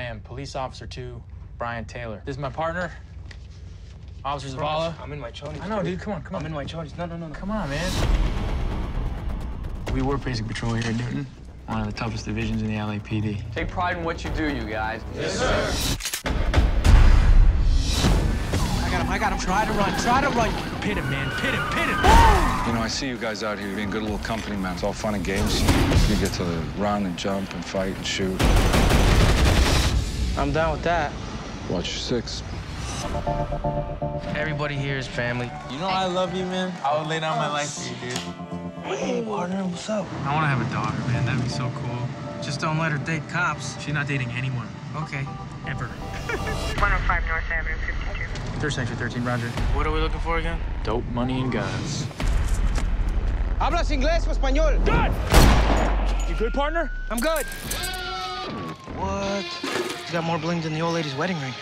am Police Officer 2, Brian Taylor. This is my partner, Officer Zavala. I'm in my chonies. I know, dude. Come on, come on. I'm in my chonies. No. Come on, man. We were basic patrol here at Newton, one of the toughest divisions in the LAPD. Take pride in what you do, you guys. Yes, sir. I got him. Try to run. Pit him, man. Pit him. You know, I see you guys out here being good little company men. It's all fun and games. You get to run and jump and fight and shoot. I'm down with that. Watch your six. Everybody here is family. You know I love you, man. I would lay down my life for you, dude. Hey, partner, what's up? I want to have a daughter, man. That'd be so cool. Just don't let her date cops. She's not dating anyone. Okay. Ever. 105 North Avenue, 52. Third Section 13, Roger. What are we looking for again? Dope, money, and guns. ¿Hablas inglés o español? Good! You good, partner? I'm good. What? He's got more bling than the old lady's wedding ring.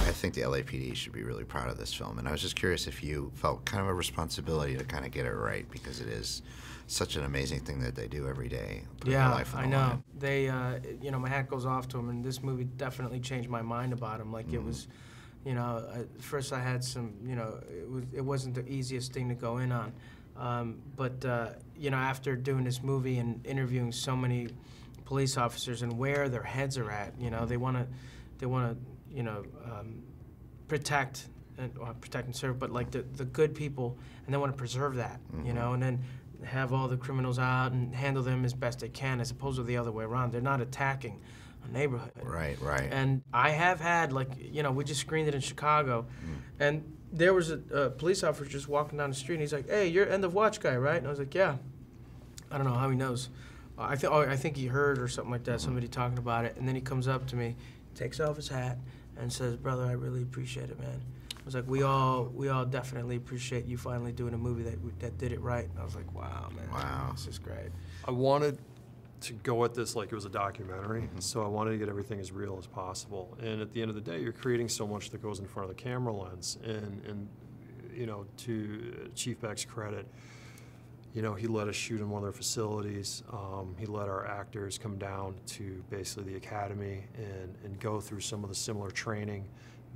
I think the LAPD should be really proud of this film, and I was just curious if you felt kind of a responsibility to kind of get it right, because it is such an amazing thing that they do every day. Yeah, I know. They, you know, my hat goes off to them, and this movie definitely changed my mind about them. Like, it was, you know, first I had some, you know, it wasn't the easiest thing to go in on. But you know, after doing this movie and interviewing so many police officers and where their heads are at, you know, they want to, you know, protect and serve, but like the good people, and they want to preserve that, you know, and then have all the criminals out and handle them as best they can, as opposed to the other way around. They're not attacking a neighborhood. Right. And I have had, like, you know, we just screened it in Chicago, and there was a police officer just walking down the street, and he's like, "Hey, you're end of watch guy, right?" And I was like, "Yeah." I don't know how he knows. I think he heard or something like that, somebody talking about it, and then he comes up to me, takes off his hat, and says, "Brother, I really appreciate it, man." I was like, we all definitely appreciate you finally doing a movie that did it right. And I was like, wow, man. Wow. This is great. I wanted to go at this like it was a documentary, so I wanted to get everything as real as possible. And at the end of the day, you're creating so much that goes in front of the camera lens. And you know, to Chief Beck's credit, you know, he let us shoot in one of their facilities. He let our actors come down to basically the academy and go through some of the similar training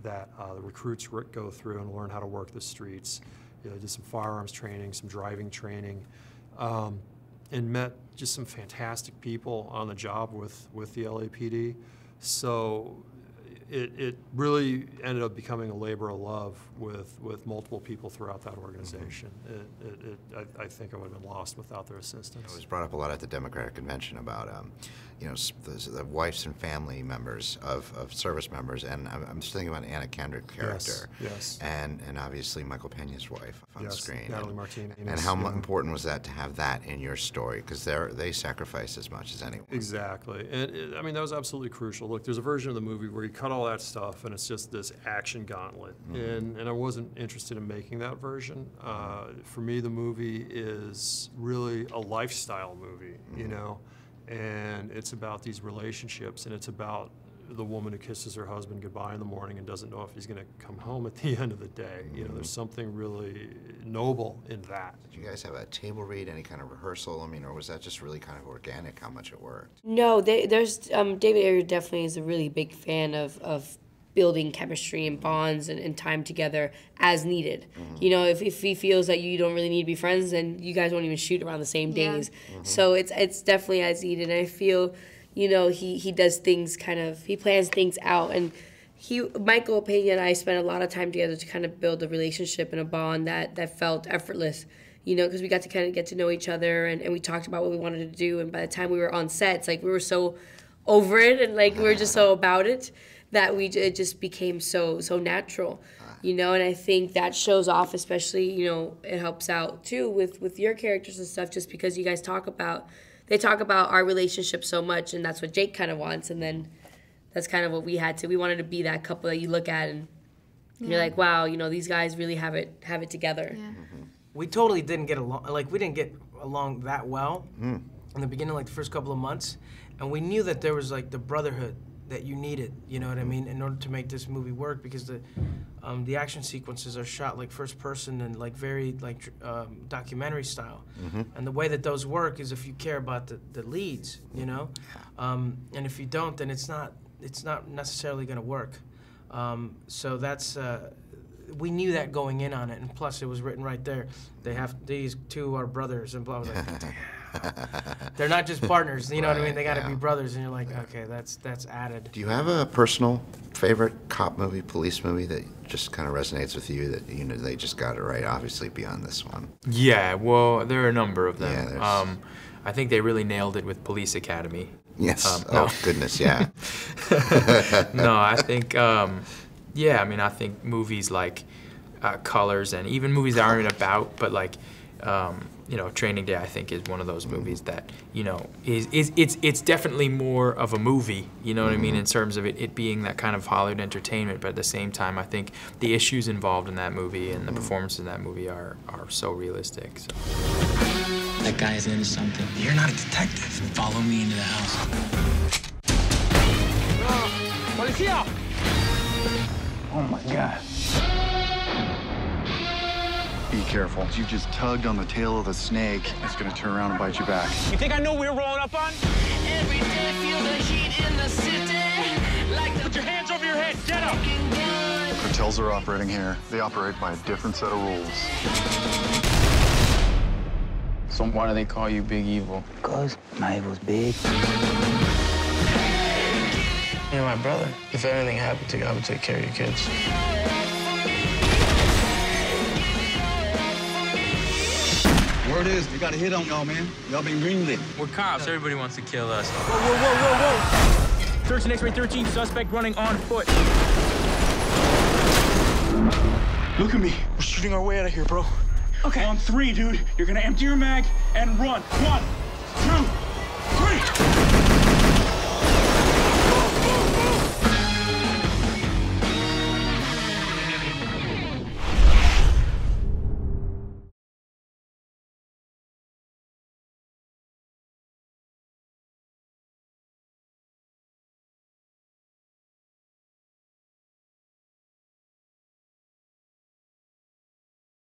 that the recruits go through and learn how to work the streets. You know, did some firearms training, some driving training, and met just some fantastic people on the job with the LAPD. So it really ended up becoming a labor of love with multiple people throughout that organization. I think I would have been lost without their assistance. It was brought up a lot at the Democratic Convention about, you know, the wives and family members of service members, and I'm just thinking about Anna Kendrick's character. Yes. And obviously Michael Pena's wife on the screen. Natalie Martinez. And how important was that to have that in your story? Because they sacrifice as much as anyone. Exactly. And I mean, that was absolutely crucial. Look, there's a version of the movie where you cut all that stuff and it's just this action gauntlet. And I wasn't interested in making that version. For me, the movie is really a lifestyle movie, you know? And it's about these relationships, and it's about the woman who kisses her husband goodbye in the morning and doesn't know if he's going to come home at the end of the day. You know, there's something really noble in that. Did you guys have a table read, any kind of rehearsal? I mean, or was that just really kind of organic, how much it worked? No, there's David Ayer definitely is a really big fan of building chemistry and bonds and time together as needed. You know, if he feels that you don't really need to be friends, then you guys won't even shoot around the same days. So it's definitely as needed. And I feel, you know, he does things he plans things out. And Michael Pena and I spent a lot of time together to kind of build a relationship and a bond that felt effortless. You know, because we got to kind of get to know each other, and we talked about what we wanted to do. And by the time we were on sets, like, we were so over it, and like we were just so about it, that it just became so natural, you know. And I think that shows off, especially, you know, it helps out too with your characters and stuff, just because you guys talk about our relationship so much, and that's what Jake kind of wants, and then that's kind of what we wanted to be that couple that you look at and you're like, wow, you know, these guys really have it together. Yeah. We totally didn't get along, like, we didn't get along that well in the beginning, like the first couple of months, and we knew that there was like the brotherhood that you needed. You know what I mean? In order to make this movie work, because the action sequences are shot like first person and like very like documentary style. And the way that those work is if you care about the leads, you know, and if you don't, then it's not necessarily going to work. So that's. We knew that going in on it, and plus it was written right there. These two are brothers, and blah blah. They're not just partners, you know what I mean? They got to be brothers, and you're like, okay, that's added. Do you have a personal favorite cop movie, police movie that just kind of resonates with you? That you know they just got it right, obviously beyond this one. Yeah, well, there are a number of them. Yeah, I think they really nailed it with Police Academy. Yes. No. Oh goodness, yeah. No, I think. Yeah, I mean, I think movies like Colors and even movies that aren't about, but like, you know, Training Day, I think is one of those movies that, you know, it's definitely more of a movie, you know what I mean, in terms of it being that kind of Hollywood entertainment, but at the same time, I think the issues involved in that movie and the performances in that movie are so realistic. So. That guy is into something. You're not a detective. Follow me into the house. Policia! Oh my God. Be careful. You just tugged on the tail of the snake. It's gonna turn around and bite you back. You think I know what we're rolling up on? Every day feel the heat in the city. Like Put your hands over your head. Get up. Cartels are operating here. They operate by a different set of rules. So why do they call you Big Evil? Because my evil's big. You're my brother. If anything happened to you, I would take care of your kids. Word is, we got a hit on y'all, man. Y'all been greenlit. We're cops. Everybody wants to kill us. Whoa, whoa, whoa, whoa, whoa. Search and X-ray 13, suspect running on foot. Look at me. We're shooting our way out of here, bro. Okay. On 3, dude. You're gonna empty your mag and run. 1,